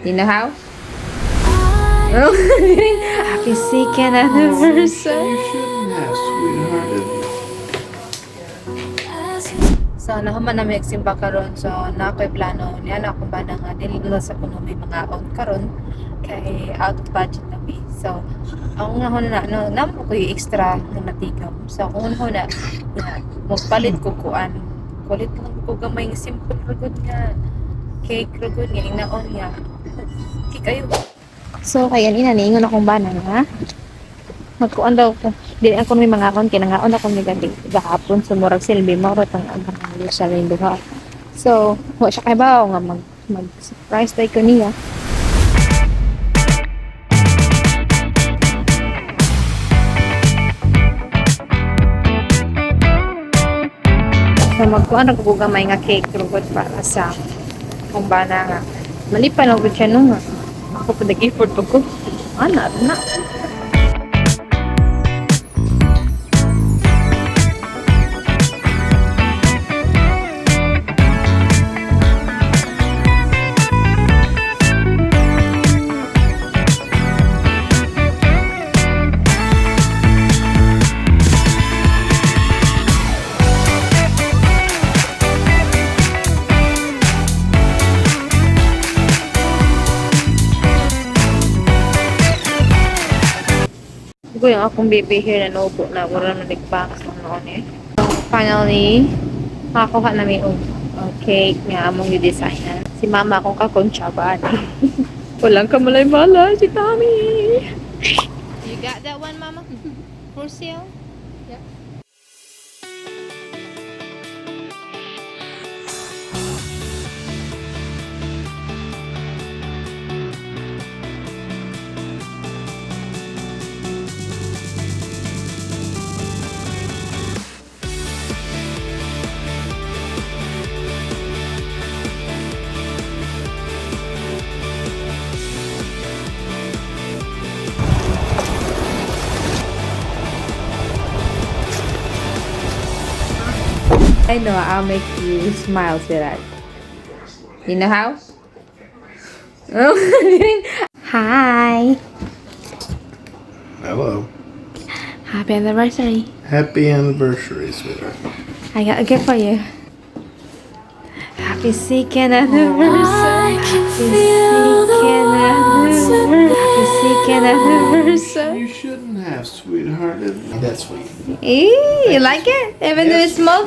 You know how? Oh, happy second anniversary. You shouldn't have, sweetheart. So, nahuman na may simba karon. So, na ako'y plano. Niyan ako ba na nga nilila sa kuno may mga on karon kay out of budget na mi. So, ako nga huna na, namo ko yung extra na natigam. So, kung huna, magpalit ko kuan. Kulit lang ko gamay ng simple ragod nga. Cake ragod nga, inaon nga. Cake kayo. So, kaya niingon akong bana nga. Magkuan daw ko. Di ako may mga akon kinangaon ako ni gabi gahapon sumurag silbi mo ro tang ang sa rin duha. So, wa siya kay bawo nga mag surprise tay ko niya. So, magkuan ako gamay nga cake rugod para sa kung bana nga. Malipan lang gud siya nung ako pa nag-effort pa ko. Na. Ko yung akong baby here na naupo na wala na nagbangas ng noon eh. So, finally, makakuha namin yung cake nga among yung design. Si mama akong kakontsaba. Walang kamalay-malay si Tommy. You got that one, mama? For sale? Yeah. I know, I'll make you smile, sweetheart. You know how? Oh, hi. Hello. Happy anniversary. Happy anniversary, sweetheart. I got a gift for you. Happy second anniversary. Happy second anniversary. You shouldn't have, sweetheart. That's sweet. You like it? Even though it's small?